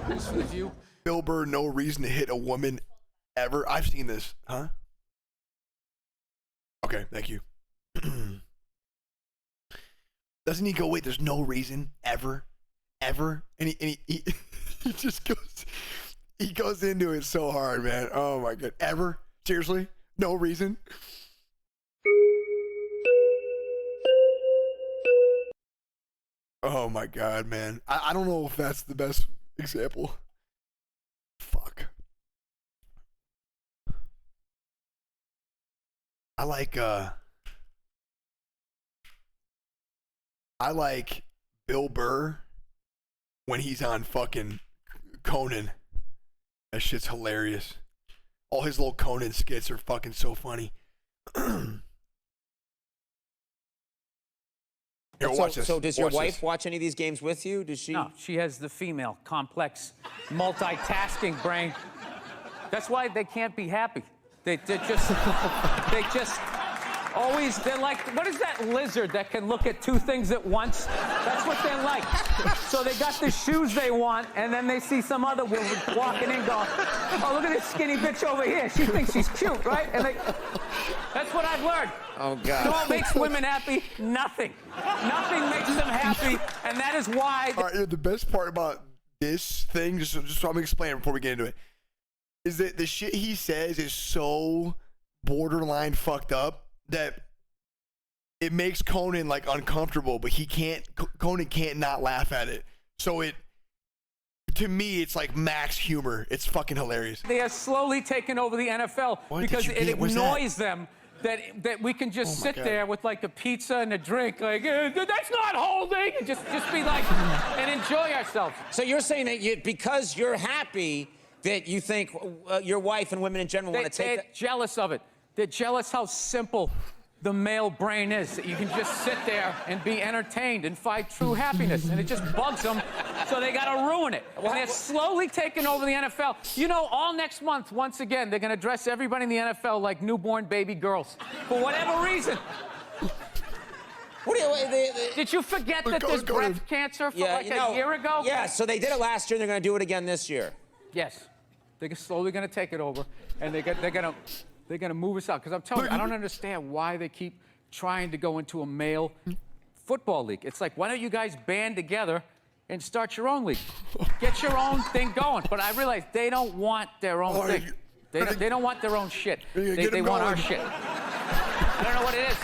Just for the view. Bill Burr, no reason to hit a woman ever. I've seen this. Huh? Okay, thank you. Doesn't he go, wait, there's no reason ever? And he he just goes into it so hard, man. Oh my God. Ever? Seriously? No reason? Oh my God, man. I don't know if that's the best example. Fuck. I like Bill Burr when he's on fucking Conan. That shit's hilarious. All his little Conan skits are fucking so funny. Here, watch this. So does your wife watch any of these games with you? Does she? No, she has the female, complex, multitasking brain. That's why they can't be happy. They just always, they're like, what is that lizard that can look at two things at once? That's what they're like. So they got the shoes they want, and then they see some other woman walking in going, oh, look at this skinny bitch over here. She thinks she's cute, right? And that's what I've learned. Oh, God. You know what makes women happy? Nothing. Nothing makes them happy, and that is why. All right, the best part about this thing, just so I'm going to explain it before we get into it, is that the shit he says is so borderline fucked up that it makes Conan like uncomfortable, but Conan can't not laugh at it. So to me, it's like max humor. It's fucking hilarious. They are slowly taking over the NFL because it annoys them that we can just sit there with like a pizza and a drink, like, that's not holding, and just be like, and enjoy ourselves. So you're saying that because you're happy that you think your wife and women in general want to take They're jealous of it. They're jealous how simple the male brain is, that you can just sit there and be entertained and find true happiness, and it just bugs them, so they got to ruin it. And they're slowly taking over the NFL. You know, all next month, once again, they're going to dress everybody in the NFL like newborn baby girls, for whatever reason. Did you forget that there's breast cancer from a year ago? Yeah, so they did it last year, and they're going to do it again this year. Yes. They're slowly going to take it over, and they're going to move us out. Because I'm telling you, I don't understand why they keep trying to go into a male football league. It's like, why don't you guys band together and start your own league? Get your own thing going. But I realize they don't want their own thing. They don't want their own shit. They want our shit. I don't know what it is.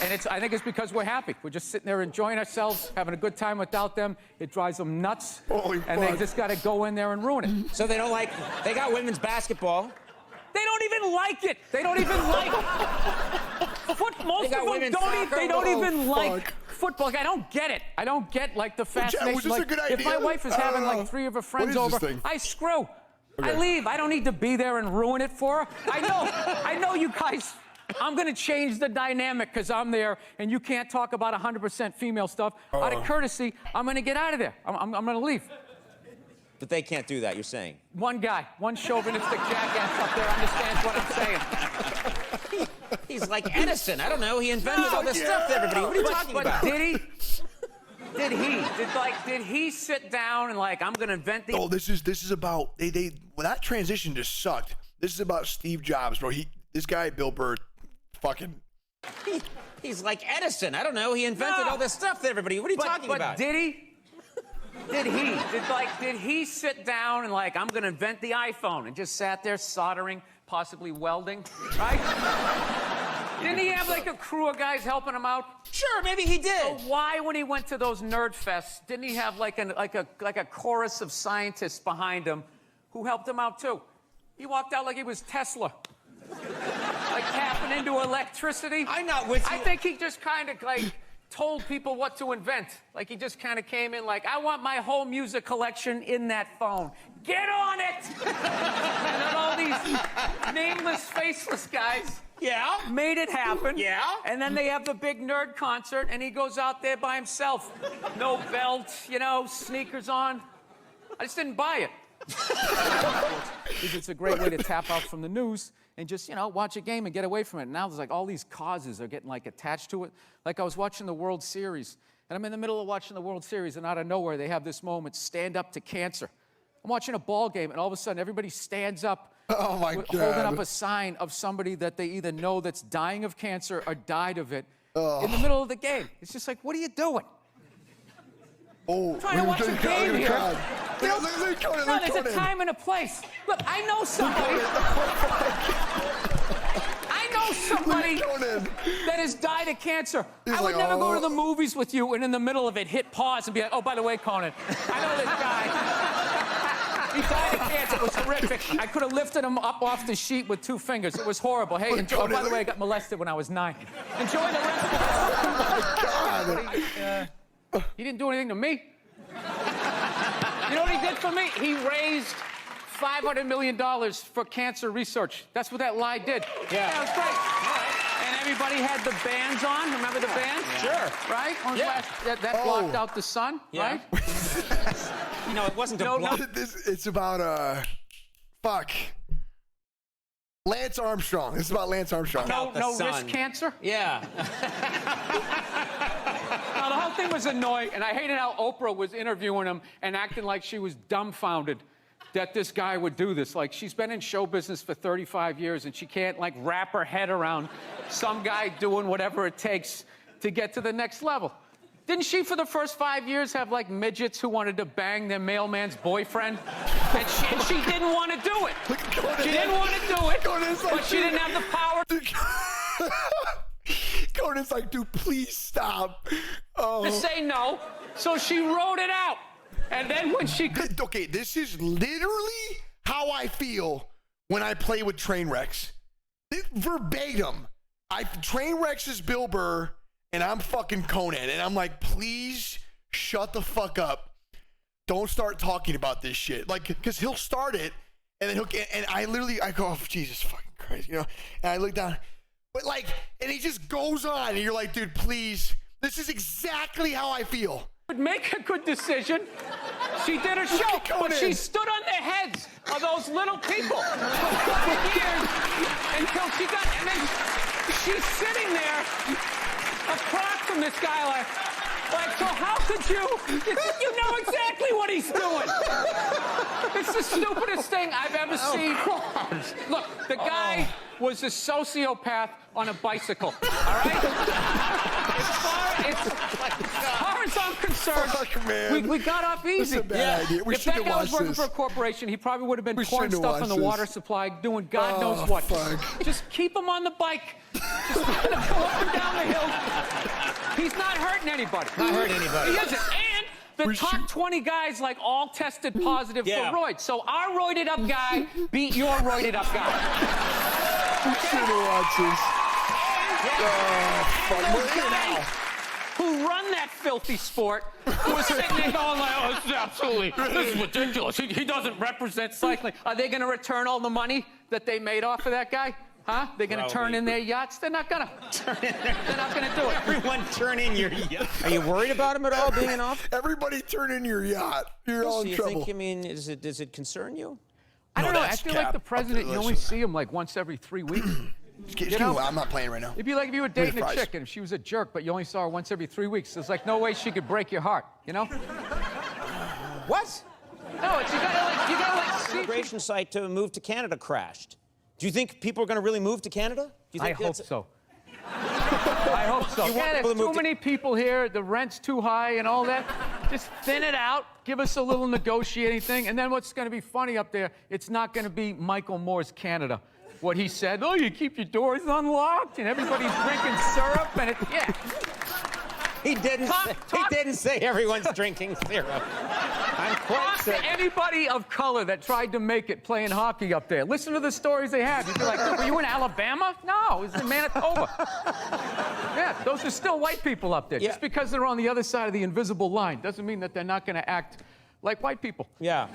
And I think it's because we're happy. We're just sitting there enjoying ourselves, having a good time without them. It drives them nuts. And they just got to go in there and ruin it. So they got women's basketball. They don't even like it. They don't even like most of them don't even like football. Like, I don't get it. I don't get like the fascination. Was this a good idea? If my wife is having like 3 of her friends over, I screw. I leave. I don't need to be there and ruin it for her. I know you guys. I'm going to change the dynamic because I'm there and you can't talk about 100% female stuff. Out of courtesy, I'm going to get out of there. I'm going to leave. But they can't do that, you're saying? One guy, one chauvinistic jackass up there understands what I'm saying. He's like Edison. I don't know. He invented all this stuff to everybody. What are you talking about? Did he? Did he sit down and like, I'm going to invent the... Oh, this is about... Well, that transition just sucked. This is about Steve Jobs, bro. This guy, Bill Burr, fucking... He's like Edison. I don't know. He invented all this stuff to everybody. What are you talking about? But did he? Did he sit down and like, I'm going to invent the iPhone, and just sat there soldering, possibly welding, right? Didn't he have like a crew of guys helping him out? Sure, maybe he did. So why, when he went to those nerd fests, didn't he have like a chorus of scientists behind him who helped him out too? He walked out like he was Tesla. Like tapping into electricity. I'm not with you. I think he just kind of like told people what to invent. Like he just kind of came in like, I want my whole music collection in that phone. Get on it! And then all these nameless, faceless guys made it happen. Yeah. And then they have the big nerd concert, and he goes out there by himself. No belt, sneakers on. I just didn't buy it. Because it's a great way to tap out from the news and just, watch a game and get away from it. Now there's like all these causes are getting like attached to it. Like I was watching the World Series, And I'm in the middle of watching the World Series, and out of nowhere, they have this moment, stand up to cancer. I'm watching a ball game, and all of a sudden, everybody stands up, Oh, my God. holding up a sign of somebody that they either know that's dying of cancer or died of it in the middle of the game. It's just like, what are you doing? Oh, Trying to watch a game here. You know, Look, no, there's a time and a place. Look, I know somebody. I know somebody that has died of cancer. I would never go to the movies with you and in the middle of it hit pause and be like, oh, by the way, Conan, I know this guy. He died of cancer. It was horrific. I could have lifted him up off the sheet with 2 fingers. It was horrible. Hey, enjoy. Oh, by the way, I got molested when I was 9. Enjoy the rest of the God. He didn't do anything to me. You know what he did for me? He raised $500 million for cancer research. That's what that lie did. Yeah, it was great. And everybody had the bands on. Remember the bands? Sure. Right? That blocked out the sun, right? You know, it wasn't a block. It's about, fuck. Lance Armstrong. It's about Lance Armstrong. No risk cancer? Yeah. No, the whole thing was annoying, and I hated how Oprah was interviewing him and acting like she was dumbfounded that this guy would do this. Like, she's been in show business for 35 years, and she can't, like, wrap her head around some guy doing whatever it takes to get to the next level. Didn't she, for the first 5 years, have, like, midgets who wanted to bang their mailman's boyfriend? And she didn't want to do it. She didn't want to do it, but she didn't have the power. Conan's like, dude, please stop. To say no, so she wrote it out. And then when she could... Okay, this is literally how I feel when I play with train wrecks. Verbatim. Train wrecks is Bill Burr, and I'm fucking Conan. And I'm like, please shut the fuck up. Don't start talking about this shit. Like, because he'll start it, and then I go, oh, Jesus fucking Christ, you know? And I look down... But like, and he just goes on, and you're like, dude, please. This is exactly how I feel. Would make a good decision. She did a show, but she stood on the heads of those little people for 5 years until she got, and then she's sitting there across from this guy like, so how could you? You know exactly what he's doing. It's the stupidest thing I've ever seen. Look, the guy was a sociopath on a bicycle, all right? As far as I'm concerned, we got off easy. That's a bad idea. We if that guy was working this. for a corporation, he probably would have been pouring shouldn't stuff have in the watched water this. supply, doing God knows what. Fuck. Just keep him on the bike. Just let him go up and down the hill. He's not hurting anybody. Not hurting anybody. He isn't. And the top 20 guys, like, all tested positive for roids. So our roided up guy beat your roided up guy. We should have watched this. Those guys who run that filthy sport who are sitting there going like, oh, this is ridiculous. He doesn't represent cycling. Are they going to return all the money that they made off of that guy? Huh? They're going to turn in their yachts? They're not going to. They're not going to do it. Everyone turn in your yacht. Are you worried about him at all being an off? Everybody turn in your yacht. You're all in trouble. I mean, does it concern you? I don't know. I feel like the president, you only see him like once every 3 weeks. I'm not playing right now. It'd be like if you were dating a chick and if she was a jerk, but you only saw her once every 3 weeks. There's like no way she could break your heart, you know? What? No, it's, you gotta see. Immigration site to move to Canada crashed. Do you think people are going to really move to Canada? Do you think I hope so. I hope so. Yeah, there's too many people here. The rent's too high and all that. Just thin it out. Give us a little negotiating thing. And then what's going to be funny up there, it's not going to be Michael Moore's Canada. What he said, oh, you keep your doors unlocked and everybody's drinking syrup and yeah. He didn't say everyone's drinking syrup. I'm quite certain. Talk to anybody of color that tried to make it playing hockey up there. Listen to the stories they have. You'd be like, were you in Alabama? No, it was in Manitoba. Yeah, those are still white people up there. Yeah. Just because they're on the other side of the invisible line doesn't mean that they're not going to act like white people. Yeah.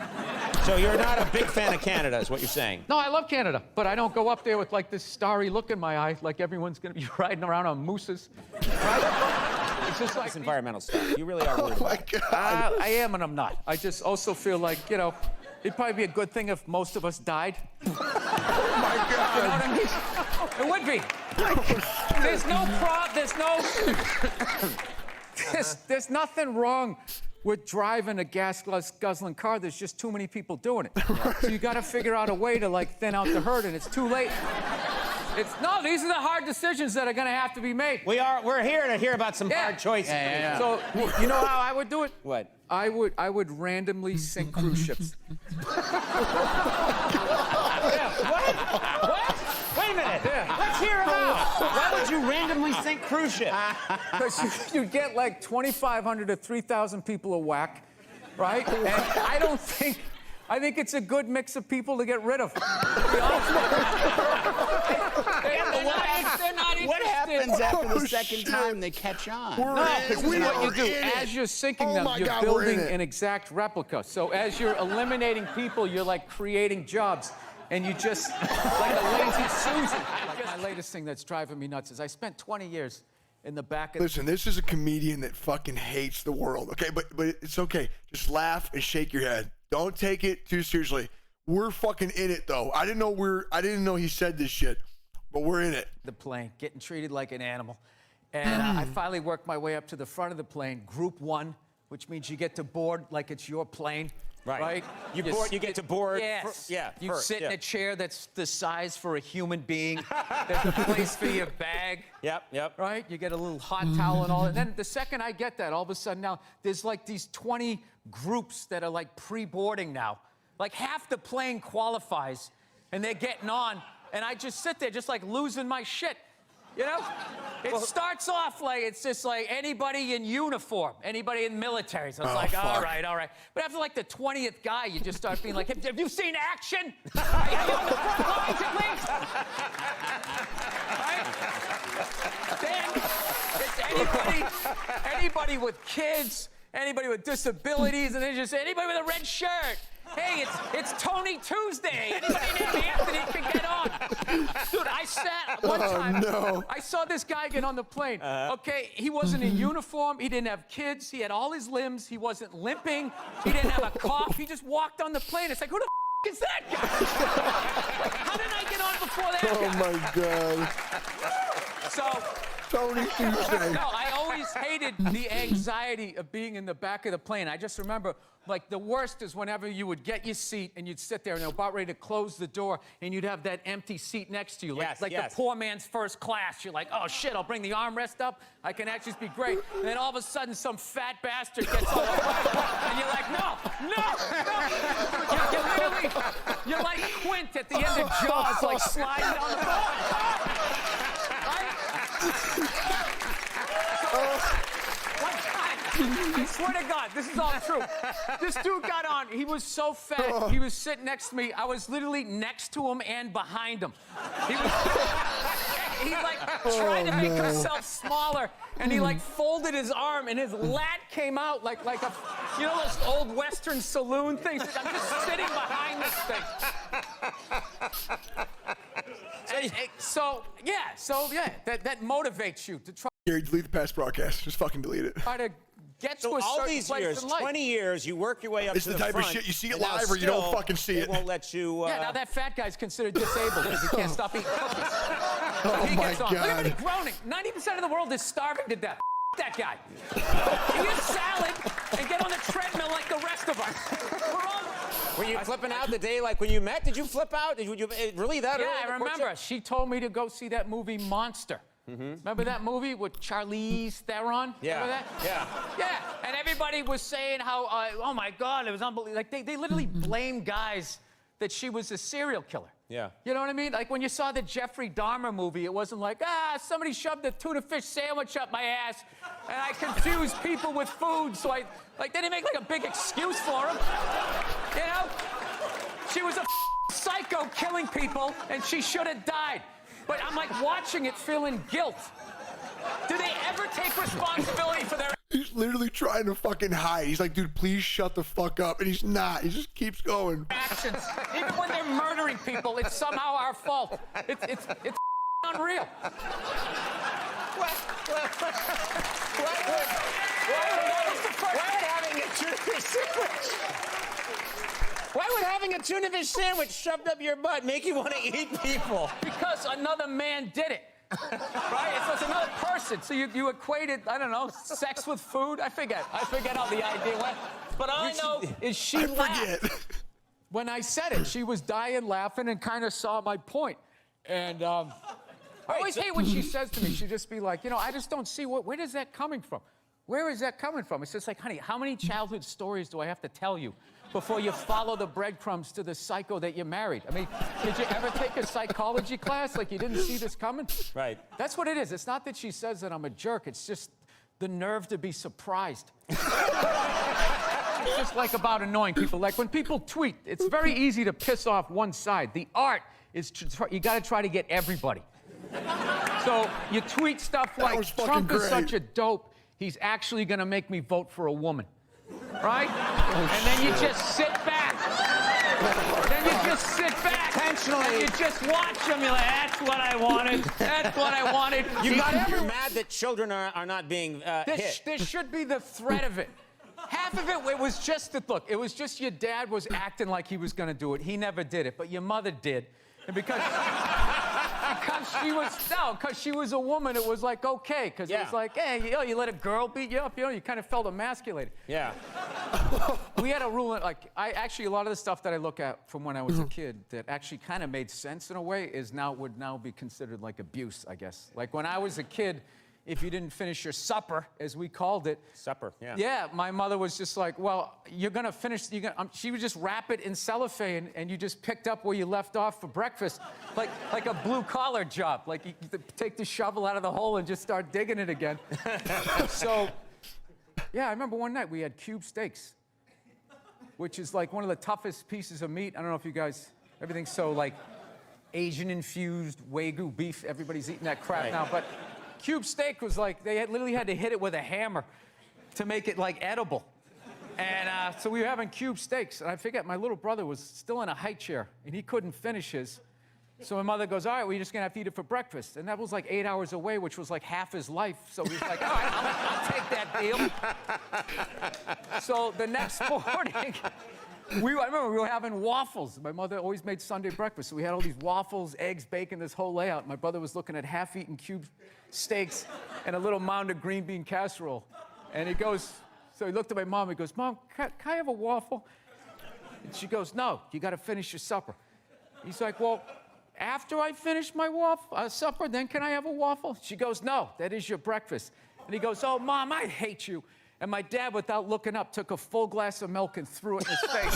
So you're not a big fan of Canada, is what you're saying? No, I love Canada, but I don't go up there with like this starry look in my eye, like everyone's going to be riding around on mooses. Right? It's just like environmental stuff. You really are worried about it. I am and I'm not. I just also feel like, you know, it'd probably be a good thing if most of us died. Oh, my God. You know what I mean? It would be. There's no There's nothing wrong with driving a gas-guzzling car. There's just too many people doing it. So you got to figure out a way to like thin out the herd, and it's too late. No, these are the hard decisions that are going to have to be made. We're here to hear about some hard choices. Yeah. So you know how I would do it? What? I would randomly sink cruise ships. What? Wait a minute. Yeah. Let's hear him out. Why would you randomly sink cruise ship? Because you get like 2,500 to 3,000 people a whack, right? And I think it's a good mix of people to get rid of. To be honest with you. They're not What happens after the second shit. time they catch on? This is what you do. As you're sinking them, my you're God, we're in building it. an exact replica. So as you're eliminating people, you're like creating jobs. And you just, like a lazy Susan. Like my latest thing that's driving me nuts is I spent 20 years in the back of... Listen, this is a comedian that fucking hates the world, okay? But it's okay. Just laugh and shake your head. Don't take it too seriously. We're fucking in it, though. I didn't know he said this shit, but we're in it. the plane, getting treated like an animal. And I finally worked my way up to the front of the plane, Group 1, which means you get to board like it's your plane. Right? You get to board. Yes. You first, sit in a chair that's the size for a human being. There's a place for your bag. Yep. Right? You get a little hot towel and all. And then the second I get that, all of a sudden now, there's like these 20 groups that are like pre-boarding now. Like half the plane qualifies, and they're getting on. And I just sit there just like losing my shit. You know? It starts off like, it's just like anybody in uniform, anybody in military. So it's like, fuck. all right. But after like the 20th guy, you just start being like, have you seen action? Are you on the front lines at least? Right? Then it's anybody with kids, anybody with disabilities, and then just anybody with a red shirt. Hey, it's Tony Tuesday. Anybody named Anthony can get on. Dude, I sat one time. No. I saw this guy get on the plane. Okay, he wasn't in uniform. He didn't have kids. He had all his limbs. He wasn't limping. He didn't have a cough. He just walked on the plane. It's like, who the is that guy? How did I get on before that Oh guy? my God. So, Tony Tuesday. no, I always hated the anxiety of being in the back of the plane. I just remember, like, the worst is whenever you would get your seat and you'd sit there and they're about ready to close the door and you'd have that empty seat next to you. Like, Yes. the poor man's first class. You're like, oh, shit, I'll bring the armrest up. I can actually be great. And then all of a sudden, some fat bastard gets on the plane and you're like, no. You're like Quint at the end of Jaws, like sliding down the floor. One time, I swear to God, this is all true. This dude got on. He was so fat. He was sitting next to me. I was literally next to him and behind him. He like tried to make himself smaller, and he like folded his arm, and his lat came out like a, you know those old Western saloon things. I'm just sitting behind this thing. So yeah, that motivates you to try Gary, delete the past broadcast. Just fucking delete it. to get to So a all certain these place years, in life. 20 years, you work your way up It's to the the type of front, shit you see it and now live or you don't still, fucking see it. They won't let you. Yeah, now that fat guy's considered disabled because he can't stop eating cookies. Oh He my gets on. Look at God. him groaning. 90% of the world is starving to death. That guy. Eat a salad and get on the treadmill like the rest of us. We're all... Were you flipping out the day like when you met? Did you flip out? Did you really that early? Yeah, in I the remember. courtship? She told me to go see that movie Monster. Remember that movie with Charlize Theron? Yeah. Remember that? Yeah, and everybody was saying how, oh my God, it was unbelievable. Like, they literally blamed guys that she was a serial killer. Yeah. You know what I mean? Like, when you saw the Jeffrey Dahmer movie, it wasn't like, somebody shoved a tuna fish sandwich up my ass, and I confused people with food, so they didn't make, like, a big excuse for him. You know? She was a psycho killing people, and she should have died. But I'm like watching it feeling guilt. Do they ever take responsibility for their He's literally trying to fucking hide. He's like, dude, please shut the fuck up. And he's not. He just keeps going. actions? Even when they're murdering people, it's somehow our fault. It's unreal. Why would having a tuna fish sandwich shoved up your butt make you want to eat people? Because another man did it. Right? It's another person. So you equated, I don't know, sex with food? I forget how the idea went. But all I know is she laughed. When I said it, she was dying laughing and kind of saw my point. And I always hate when she says to me, she'd just be like, I just don't see where is that coming from? Where is that coming from? It's just like, honey, how many childhood stories do I have to tell you before you follow the breadcrumbs to the psycho that you married? I mean, did you ever take a psychology class like you didn't see this coming? Right. That's what it is. It's not that she says that I'm a jerk. It's just the nerve to be surprised. It's just like about annoying people. Like when people tweet, it's very easy to piss off one side. The art is you got to try to get everybody. So you tweet stuff like, Trump is such a dope, he's actually going to make me vote for a woman. Right? And then you just sit back. Then you just sit back. Intentionally. And you just watch them. You're like, that's what I wanted. That's what I wanted. You're mad that children are not being hit. There should be the threat of it. Half of it was just look, it was just your dad was acting like he was going to do it. He never did it, but your mother did. And because she was a woman, it was like, okay. Because it was like, hey, you let a girl beat you up, you kind of felt emasculated. Yeah. We had a rule, like, a lot of the stuff that I look at from when I was a kid that actually kind of made sense in a way would now be considered like abuse, I guess. Like when I was a kid, if you didn't finish your supper, as we called it. Supper, yeah. Yeah, my mother was just like, well, you're going to finish, she would just wrap it in cellophane, and you just picked up where you left off for breakfast, like a blue-collar job. Like, you take the shovel out of the hole and just start digging it again. So, yeah, I remember one night we had cube steaks, which is like one of the toughest pieces of meat. I don't know if you guys, everything's so, like, Asian-infused Wagyu beef. Everybody's eating that crap now, but cube steak was like, they literally had to hit it with a hammer to make it, like, edible. And so we were having cube steaks, and I forget, my little brother was still in a high chair, and he couldn't finish his. So my mother goes, all right, well, you're just going to have to eat it for breakfast. And that was like 8 hours away, which was like half his life. So he was like, all right, I'll take that deal. So the next morning, I remember we were having waffles. My mother always made Sunday breakfast. So we had all these waffles, eggs, bacon, this whole layout. My brother was looking at half-eaten cube steaks and a little mound of green bean casserole. And he goes, so he looked at my mom. He goes, Mom, can I have a waffle? And she goes, no, you got to finish your supper. He's like, well, after I finish my supper, then can I have a waffle? She goes, no, that is your breakfast. And he goes, oh, Mom, I hate you. And my dad, without looking up, took a full glass of milk and threw it in his face.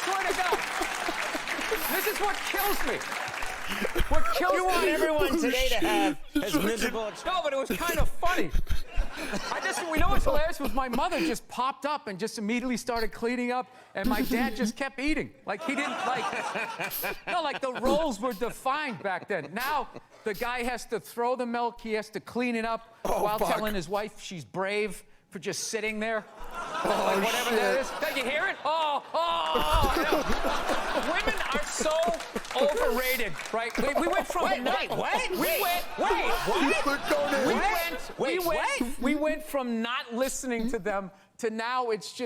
Swear to God. This is what kills me. What kills me. You want everyone today to have as miserable. No, but it was kind of funny. We know what's hilarious was my mother just popped up and just immediately started cleaning up, and my dad just kept eating. Like he didn't like the roles were defined back then. Now the guy has to throw the milk, he has to clean it up while telling his wife she's brave for just sitting there. Like whatever that is. Can you hear it? Women are so overrated, right? We went from we went from not listening to them to now it's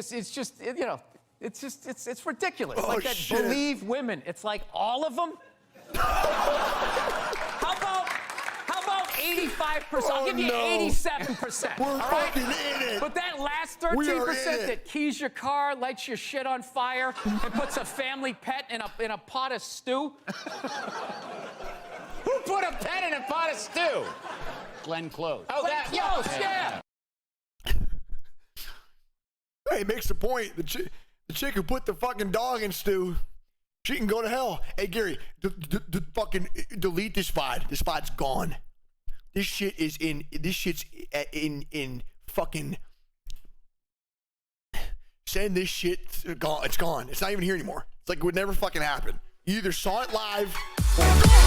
ridiculous. Like that believe women. It's like all of them. How about 85%? I'll give you 87%. We're fucking in it. But that last 13% that keys your car, lights your shit on fire, and puts a family pet in a pot of stew. Who put a pet in a pot of stew? Glenn Close. Oh, that yeah. Hey, makes the point. The chick who put the fucking dog in stew, she can go to hell. Hey, Gary, fucking delete this spot. This spot's gone. This shit's in fucking. Send this shit gone. It's gone. It's not even here anymore. It's like it would never fucking happen. You either saw it live or.